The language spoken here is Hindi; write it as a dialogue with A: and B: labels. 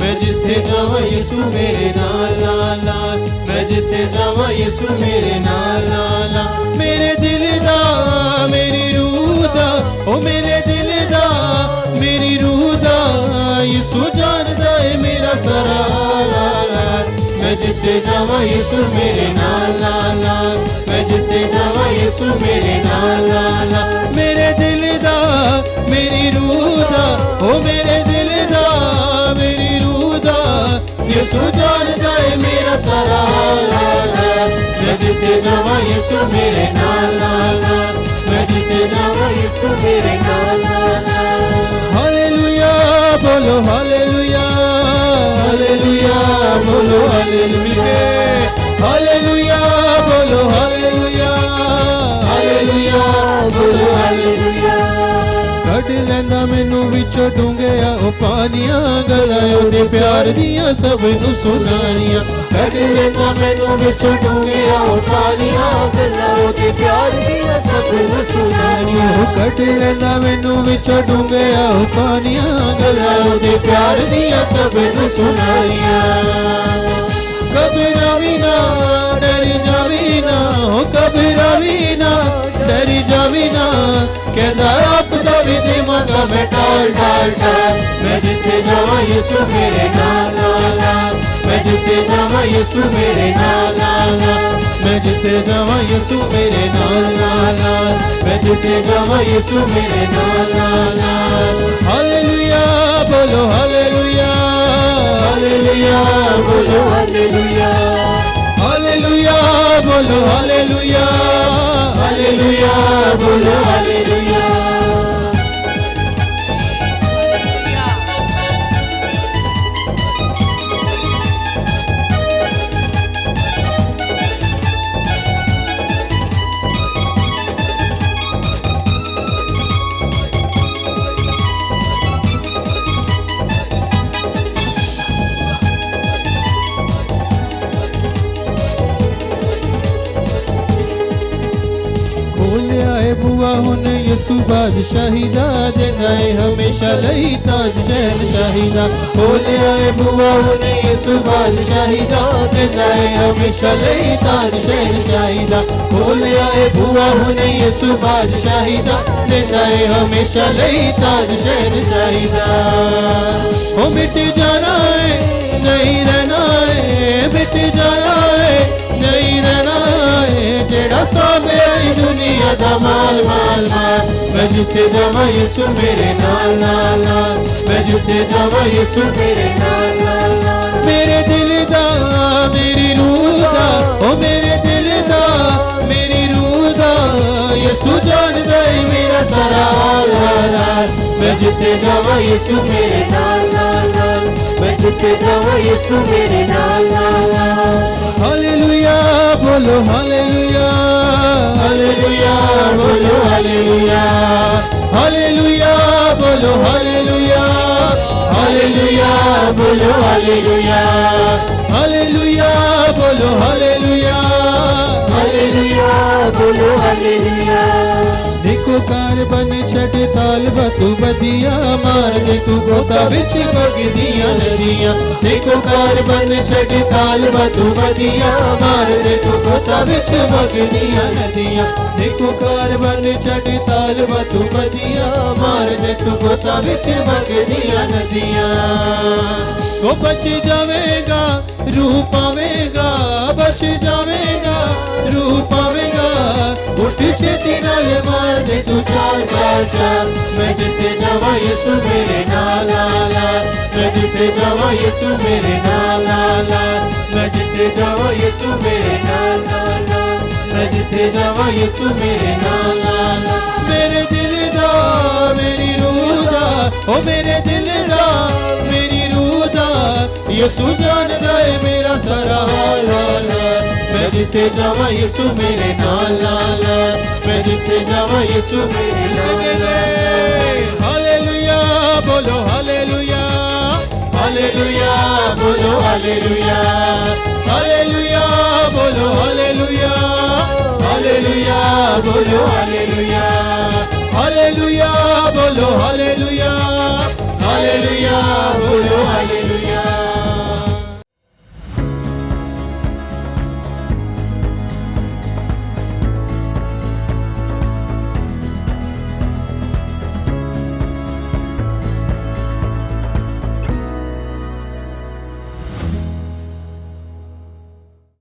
A: मैं जिथे जावा यीशु मेरे नाल नाल नाल, मैं जिथे जावा यीशु मेरे नाल नाल नाल। मेरे दिल दा मेरी रूह दा, ओ मेरे दिल दा मेरी रूह दा, यीशु जानदा है मेरा सारा हाल। मैं जिथे जावा यीशु मेरे नाल नाल नाल, मैं जिथे जावा यीशु मेरे नाल नाल नाल। मेरे दिल दा मेरी रूह दा, ओ मेरे दिल दा मेरी रूह दा, यीशु जानदा है मेरा सारा हाल। मैं जिथे जावा यीशु मेरे नाल नाल नाल, मैं जिथे जावा यीशु मेरे नाल नाल नाल। हालेलुया बोलो हालेलुया, हालेलुया बोलो हालेलुया, हालेलुया बोलो हालेलुया, हालेलुया बोलो हालेलुया। कट लैंदा मैनू विचों डूंघिया ओ पानियां, गल्लां ओहदे प्यार दियां सब नूं सुनानियां। कट लैंदा मैनू विचों डूंघिया ओ पानियां, गल्लां ओहदे प्यार दियां सब नूं सुनानियां। कट लैंदा मैनू विचों डूंघिया ओ पानियां, गल्लां ओहदे प्यार दियां सब नूं सुनानियां। घबरावी ना डरी जावी ना, हो घबरावी ना डरी जावी ना, कहंदा आपदा भी देवांगा मैं टाल टाल टाल। मैं जिथे जावां यीशु मेरे नाल नाल नाल, मैं जिथे जावां यीशु मेरे नाल नाल नाल, मैं जिथे जावां यीशु मेरे नाल नाल नाल, मैं जिथे जावां यीशु मेरे नाल नाल नाल। हालेलुया बोलो हालेलुया, हालेलुया बोलो हालेलुया, हालेलुया बोलो हालेलुया, हालेलुया बोलो हालेलुया। बुआ हुन यसु बादशाही दा, देना है हमेशा लई ताज शहनशाही दा। बोले आए बुआ हुन यसु बादशाही दा, देना है हमेशा लई ताज शहनशाही दा। बोले आए बुआ हुन यसु बादशाही दा, देना है हमेशा लई ताज शहनशाही दा। ओ मिट जाना है नहीं रहना है, मिट जाना है नहीं रहना है, जेड़ा सामे आई दुनिया दा माल माल माल। मैं जिथे जावां यीशु मेरे नाल नाल नाल, मैं जिथे जावां यीशु मेरे नाल नाल नाल। मेरे दिल दा मेरी रूह दा, ओ मेरे दिल दा मेरी रूह दा, यीशु जानदा है मेरा सारा हाल हाल। मैं जिथे जावां यीशु मेरे नाल नाल नाल, मैं जिथे जावां यीशु मेरे नाल नाल नाल। हालेलुया बोलो हालेलुया, हालेलुया बोलो हालेलुया, हालेलुया बोलो हालेलुया, हालेलुया बोलो हालेलुया, हालेलुया बोलो हालेलुया, हालेलुया बोलो हालेलुया। देखो कार बन छट ताल बतू बदिया, मार दे तू गोता विच बगदियां नदियां। देखो कार बन छट ताल बतू बदिया, मार दे तू गोता विच बगदियां नदियां। देखो कार बन छट ताल बतू बदिया, मार दे तू गोता विच बगदियां नदियां। वो बच जावेगा रूह पावेगा, बच जावेगा रूह पावेगा, उठ छेती नाल मार दे तू चाल चाल चाल। मैं जिथे जावां यीशु मेरे नाल नाल नाल, मैं जिथे जावां यीशु मेरे नाल नाल नाल, मैं जिथे जावां यीशु मेरे नाल नाल नाल, मैं जिथे जावां यीशु मेरे नाल नाल नाल। मेरे दिल दा मेरी रूह दा, ओ मेरे दिल दा मेरी रूह दा, यीशु जानदा है मेरा सारा हाल हाल। मैं जिथे जावां यीशु मेरे नाल नाल नाल, मैं जिथे जावां यीशु मेरे नाल नाल। हालेलुया बोलो हालेलुया, हालेलुया बोलो हालेलुया, हालेलुया बोलो हालेलुया, हालेलुया बोलो हालेलुया, हालेलुया बोलो हालेलुया, हालेलुया बोलो हालेलुया।